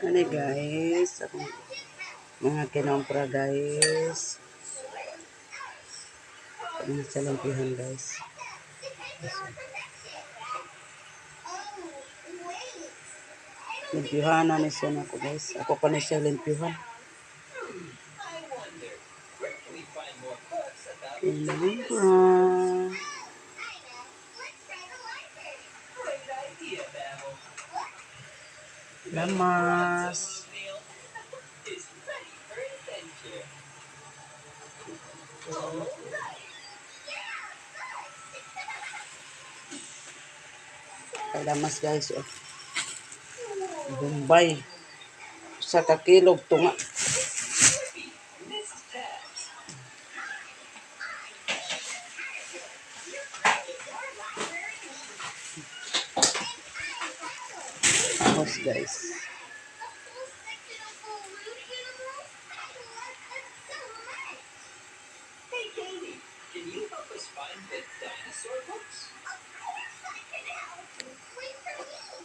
Ano guys, akong mga kinompra guys. Mga salampihan guys. Limpihan na siya na ako guys. Ako pa na siya limpihan. Lamas. Ay, lamas guys. Oh. Bombay. Sa kakilog tunga. Ahos guys. Can you help us find the dinosaur books?